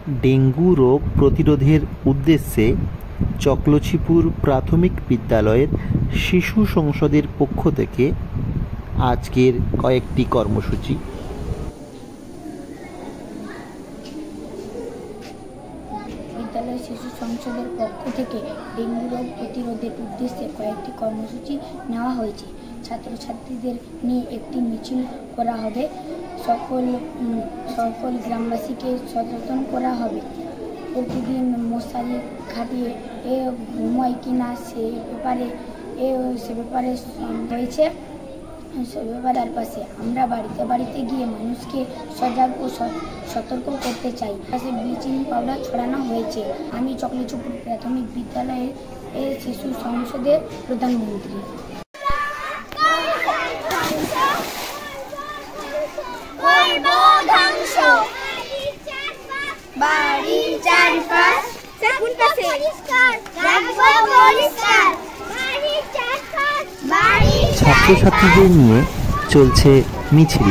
Dengue রোগ প্রতিরোধের উদ্দেশ্যে চকলছিপুর প্রাথমিক বিদ্যালয়ের শিশু সংসদের পক্ষ থেকে আজকের কয়েকটি কর্মসূচি। বিদ্যালয় শিশু সংসদের পক্ষ থেকে ডেঙ্গু রোগ প্রতিরোধের উদ্দেশ্যে কয়েকটি কর্মসূচি নেওয়া হয়েছে। ছাত্রছাত্রীদের নিয়ে একটি মিছিল করা হবে। সকল গ্রামবাসীকে সচেতন করা হবে। প্রতিদিন মশারি খাটিয়ে ঘুমায় কিনা সে ব্যাপারে হয়েছে। সে ব্যাপারের পাশে আমরা বাড়িতে বাড়িতে গিয়ে মানুষকে সজাগ ও সতর্ক করতে চাই। পাশে ব্লিচিং পাউডার ছড়ানো হয়েছে। আমি চকলছিপুর প্রাথমিক বিদ্যালয়ের শিশু সংসদের প্রধানমন্ত্রী। ছাত্রছাত্রীদের নিয়ে চলছে মিছিল।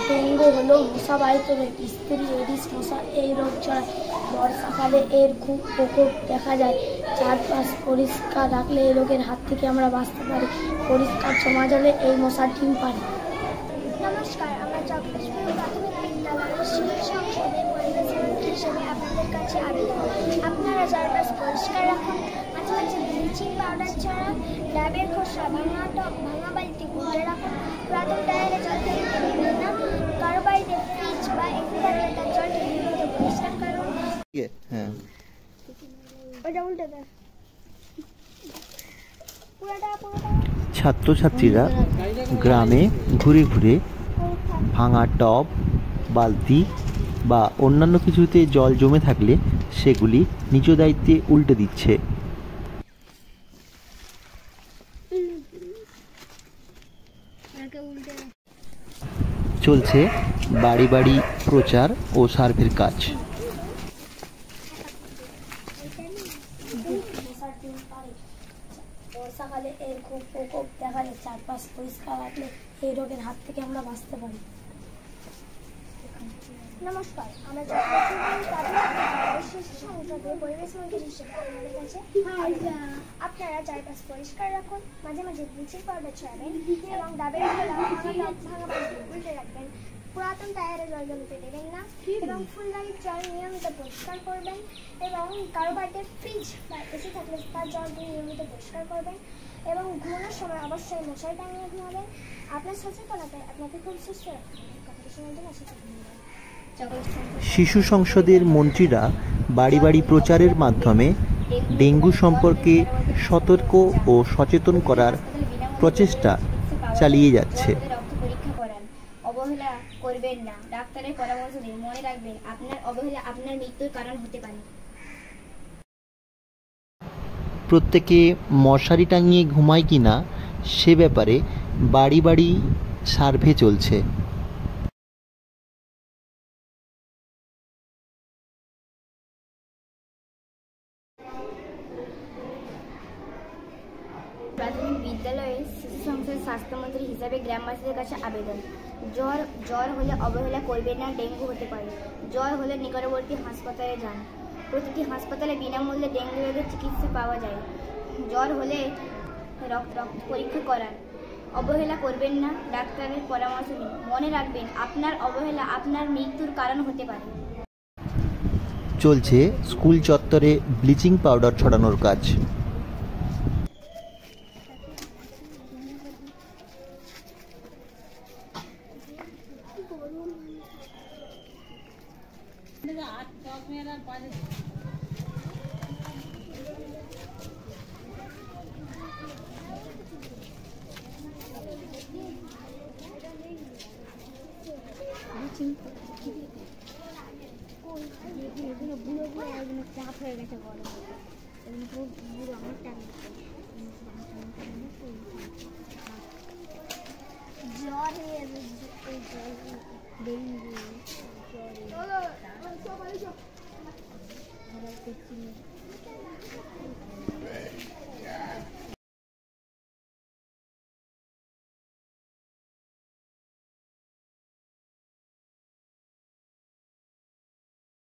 ডেঙ্গু হলো মশাবাহিত রোগ। স্ত্রী এডিস মশা এই রোগ ছড়ায়। বর্ষাকালে এর খুব প্রকোপ দেখা যায়। চারপাশ পরিষ্কার রাখলে এই রোগের হাত থেকে আমরা বাঁচতে পারি। পরিষ্কার জমা জলে এই মশার ডিম পারে। নমস্কার, আমরা চকলছিপুর প্রাথমিক বিদ্যালয়ের শিশু সংসদের পরিবেশ মন্ত্রী হিসেবে আপনাদের কাছে আবেদন। আপনারা চারপাশ পরিষ্কার রাখুন, মাঝে মাঝে ব্লিচিং পাউডার ছড়ান, ডাবের খোসা ভাঙা টব ভাঙা বালতি উল্টে রাখুন, পুরাতন টায়ারে জল থেকে দেবেন না, কারো বাড়িতে ফ্রিজ বা এসি থাকলে তার জলটি নিয়মিত পরিষ্কার করুন। ওটা উল্টে দেন। ছাত্রছাত্রীরা গ্রামে ঘুরে ঘুরে ভাঙা টব, বালতি বা অন্যান্য কিছুতে জল জমে থাকলে সেগুলি নিজ দায়িত্বে উল্টে দিচ্ছে। চলছে বাড়ি বাড়ি প্রচার ও সার্ভের কাজ। বর্ষাকালে এর খুব প্রকোপ দেখা যায়। চারপাশ পরিষ্কার রাখলে এই রোগের হাত থেকে আমরা বাঁচতে পারি। নমস্কার, আমরা চকলছিপুর শিশু সংসদের পরিবেশ মন্ত্রী হিসেবে আপনাদের কাছে আপনারা চারপাশ পরিষ্কার রাখুন, মাঝে মাঝে ব্লিচিং পাউডার ছড়াবেন এবং ডাবের খোলা ভাঙা বালতি উল্টে রাখবেন, পুরাতন টায়ারে জল জমতে দেবেন না এবং ফুলদানির জল নিয়মিত পরিষ্কার করবেন এবং কারো বাড়িতে ফ্রিজ বা এসি থাকলে তার জল দিয়ে নিয়মিত পরিষ্কার করবেন এবং ঘুমানোর সময় অবশ্যই মশারি টাঙিয়ে ঘুমাবেন। আপনার সচেতনতায় আপনাকে খুব সুস্থ রাখবেন। কম্পিটিশনের জন্য শিশু সংসদের মন্ত্রীরা বাড়ি বাড়ি প্রচারের মাধ্যমে ডেঙ্গু সম্পর্কে সতর্ক ও সচেতন করার প্রচেষ্টা চালিয়ে যাচ্ছে। রক্ত পরীক্ষা করান, অবহেলা করবেন না, ডাক্তারের পরামর্শ দিন। মনে রাখবেন, আপনার অবহেলা আপনার মৃত্যুর কারণ হতে পারে। প্রত্যেকে মশারি টাঙিয়ে ঘুমায় কিনা সে ব্যাপারে বাড়ি বাড়ি সার্ভে চলছে। প্রাথমিক বিদ্যালয়ে শিশু সংসদ স্বাস্থ্যমন্ত্রী হিসাবে গ্রামবাসীদের কাছে আবেদন, জ্বর হলে অবহেলা করবেন না, ডেঙ্গু হতে পারে। জ্বর হলে নিকটবর্তী হাসপাতালে যান। প্রতিটি হাসপাতালে বিনামূল্যে ডেঙ্গু রোগের চিকিৎসা পাওয়া যায়। জ্বর হলে রক্ত পরীক্ষা করান, অবহেলা করবেন না, ডাক্তারের পরামর্শ নিন। মনে রাখবেন, আপনার অবহেলা আপনার মৃত্যুর কারণ হতে পারে। চলছে স্কুল চত্বরে ব্লিচিং পাউডার ছড়ানোর কাজ। চাপ হয়ে গেছে বড় বুড়ো আমার জ্বর ডেঙ্গু জ্বর